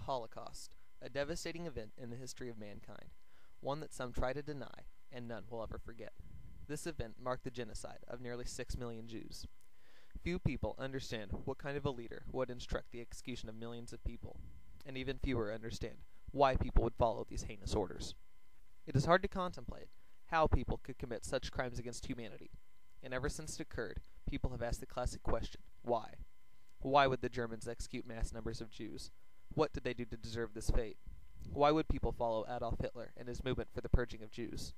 Holocaust, a devastating event in the history of mankind, one that some try to deny and none will ever forget. This event marked the genocide of nearly 6 million Jews. Few people understand what kind of a leader would instruct the execution of millions of people, and even fewer understand why people would follow these heinous orders. It is hard to contemplate how people could commit such crimes against humanity, and ever since it occurred, people have asked the classic question, why? Why would the Germans execute mass numbers of Jews? What did they do to deserve this fate? Why would people follow Adolf Hitler and his movement for the purging of Jews?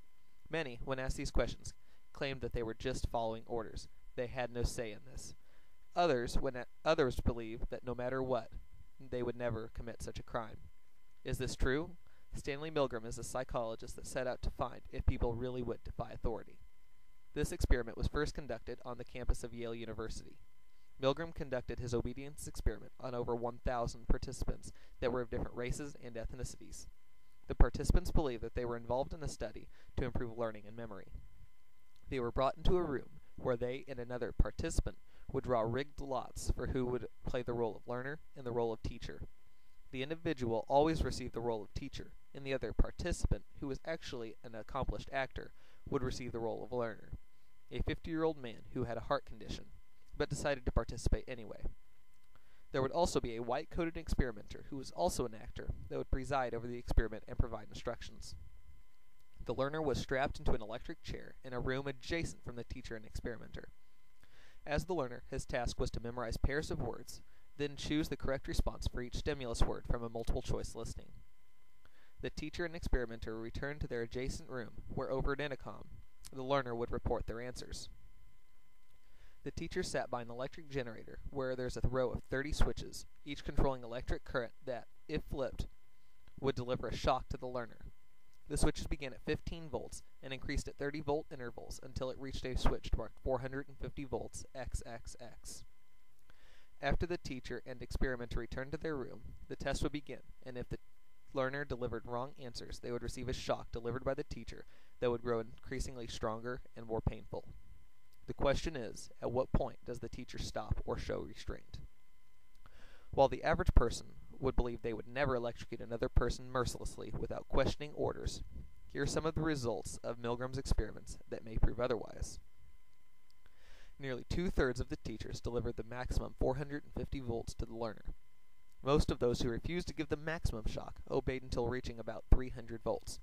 Many, when asked these questions, claimed that they were just following orders. They had no say in this. Others believed that no matter what, they would never commit such a crime. Is this true? Stanley Milgram is a psychologist that set out to find if people really would defy authority. This experiment was first conducted on the campus of Yale University. Milgram conducted his obedience experiment on over 1,000 participants that were of different races and ethnicities. The participants believed that they were involved in a study to improve learning and memory. They were brought into a room where they and another participant would draw rigged lots for who would play the role of learner and the role of teacher. The individual always received the role of teacher, and the other participant, who was actually an accomplished actor, would receive the role of learner, a 50-year-old man who had a heart condition, but decided to participate anyway. There would also be a white-coated experimenter who was also an actor that would preside over the experiment and provide instructions. The learner was strapped into an electric chair in a room adjacent from the teacher and experimenter. As the learner, his task was to memorize pairs of words, then choose the correct response for each stimulus word from a multiple-choice listing. The teacher and experimenter returned to their adjacent room, where over an intercom, the learner would report their answers. The teacher sat by an electric generator, where there's a row of 30 switches, each controlling electric current that, if flipped, would deliver a shock to the learner. The switches began at 15 volts and increased at 30-volt intervals until it reached a switch marked 450 volts XXX. After the teacher and experimenter returned to their room, the test would begin, and if the learner delivered wrong answers, they would receive a shock delivered by the teacher that would grow increasingly stronger and more painful. The question is, at what point does the teacher stop or show restraint? While the average person would believe they would never electrocute another person mercilessly without questioning orders, here are some of the results of Milgram's experiments that may prove otherwise. Nearly two-thirds of the teachers delivered the maximum 450 volts to the learner. Most of those who refused to give the maximum shock obeyed until reaching about 300 volts,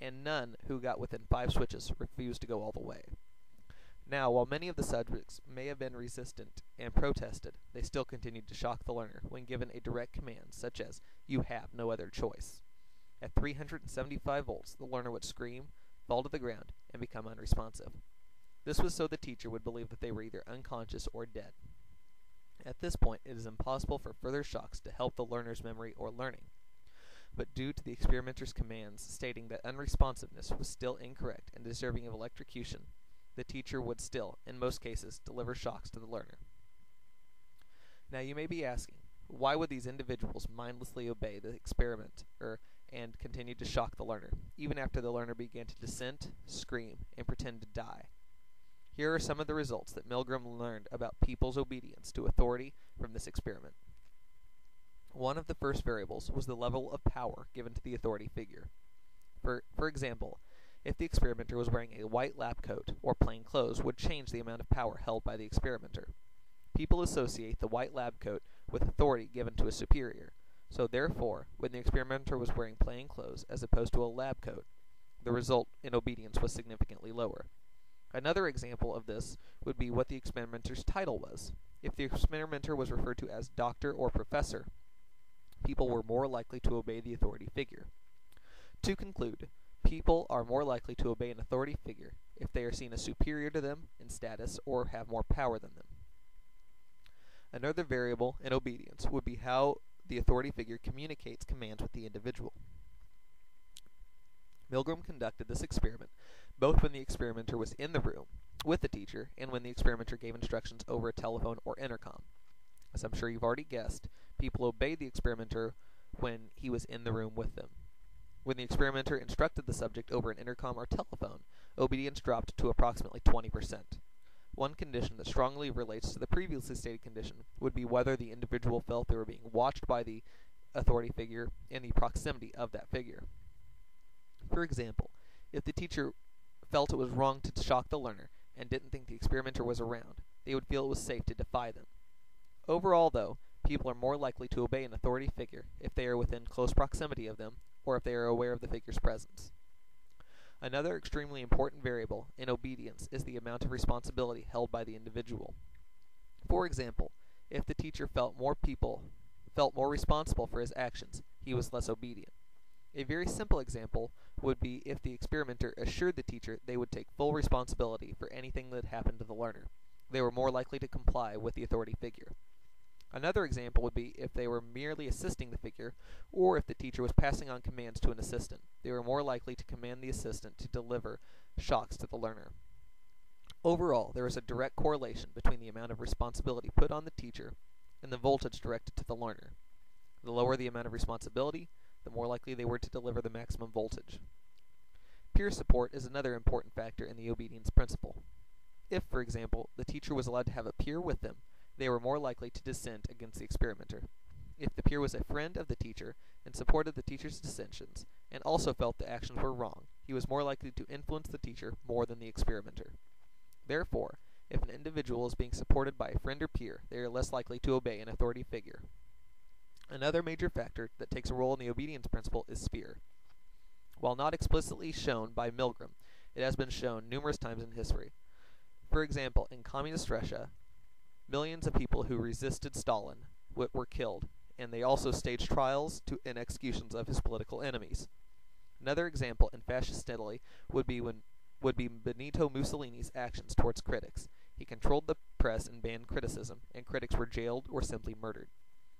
and none who got within 5 switches refused to go all the way. Now, while many of the subjects may have been resistant and protested, they still continued to shock the learner when given a direct command such as, "You have no other choice." At 375 volts, the learner would scream, fall to the ground, and become unresponsive. This was so the teacher would believe that they were either unconscious or dead. At this point, it is impossible for further shocks to help the learner's memory or learning. But due to the experimenter's commands stating that unresponsiveness was still incorrect and deserving of electrocution, the teacher would still, in most cases, deliver shocks to the learner. Now you may be asking, why would these individuals mindlessly obey the experimenter and continue to shock the learner, even after the learner began to dissent, scream, and pretend to die? Here are some of the results that Milgram learned about people's obedience to authority from this experiment. One of the first variables was the level of power given to the authority figure. For example, if the experimenter was wearing a white lab coat or plain clothes would change the amount of power held by the experimenter. People associate the white lab coat with authority given to a superior, so therefore, when the experimenter was wearing plain clothes as opposed to a lab coat, the result in obedience was significantly lower. Another example of this would be what the experimenter's title was. If the experimenter was referred to as doctor or professor, people were more likely to obey the authority figure. To conclude, people are more likely to obey an authority figure if they are seen as superior to them in status or have more power than them. Another variable in obedience would be how the authority figure communicates commands with the individual. Milgram conducted this experiment both when the experimenter was in the room with the teacher and when the experimenter gave instructions over a telephone or intercom. As I'm sure you've already guessed, people obeyed the experimenter when he was in the room with them. When the experimenter instructed the subject over an intercom or telephone, obedience dropped to approximately 20%. One condition that strongly relates to the previously stated condition would be whether the individual felt they were being watched by the authority figure in the proximity of that figure. For example, if the teacher felt it was wrong to shock the learner and didn't think the experimenter was around, they would feel it was safe to defy them. Overall, though, people are more likely to obey an authority figure if they are within close proximity of them or if they are aware of the figure's presence. Another extremely important variable in obedience is the amount of responsibility held by the individual. For example, if the teacher felt more responsible for his actions, he was less obedient. A very simple example would be if the experimenter assured the teacher they would take full responsibility for anything that happened to the learner. They were more likely to comply with the authority figure. Another example would be if they were merely assisting the figure, or if the teacher was passing on commands to an assistant. They were more likely to command the assistant to deliver shocks to the learner. Overall, there is a direct correlation between the amount of responsibility put on the teacher and the voltage directed to the learner. The lower the amount of responsibility, the more likely they were to deliver the maximum voltage. Peer support is another important factor in the obedience principle. If, for example, the teacher was allowed to have a peer with them, they were more likely to dissent against the experimenter. If the peer was a friend of the teacher and supported the teacher's dissensions, and also felt the actions were wrong, he was more likely to influence the teacher more than the experimenter. Therefore, if an individual is being supported by a friend or peer, they are less likely to obey an authority figure. Another major factor that takes a role in the obedience principle is fear. While not explicitly shown by Milgram, it has been shown numerous times in history. For example, in communist Russia, millions of people who resisted Stalin were killed, and they also staged trials and executions of his political enemies. Another example in fascist Italy would be Benito Mussolini's actions towards critics. He controlled the press and banned criticism, and critics were jailed or simply murdered.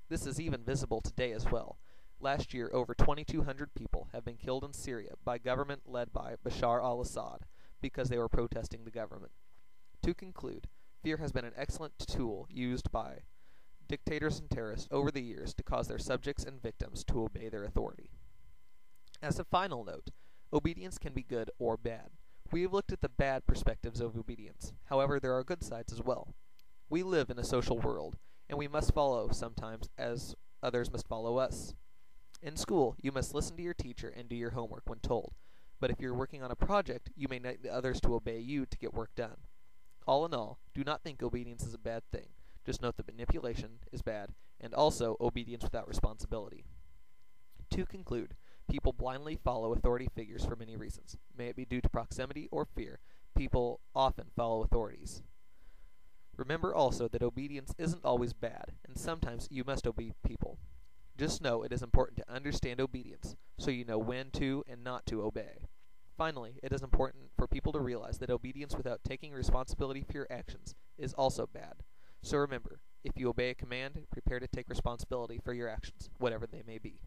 This is even visible today as well. Last year, over 2,200 people have been killed in Syria by government led by Bashar al-Assad because they were protesting the government. To conclude, fear has been an excellent tool used by dictators and terrorists over the years to cause their subjects and victims to obey their authority. As a final note, obedience can be good or bad. We have looked at the bad perspectives of obedience. However, there are good sides as well. We live in a social world, and we must follow sometimes as others must follow us. In school, you must listen to your teacher and do your homework when told. But if you're working on a project, you may need others to obey you to get work done. All in all, do not think obedience is a bad thing. Just note that manipulation is bad, and also obedience without responsibility. To conclude, people blindly follow authority figures for many reasons. May it be due to proximity or fear, people often follow authorities. Remember also that obedience isn't always bad, and sometimes you must obey people. Just know it is important to understand obedience, so you know when to and not to obey. Finally, it is important for people to realize that obedience without taking responsibility for your actions is also bad. So remember, if you obey a command, prepare to take responsibility for your actions, whatever they may be.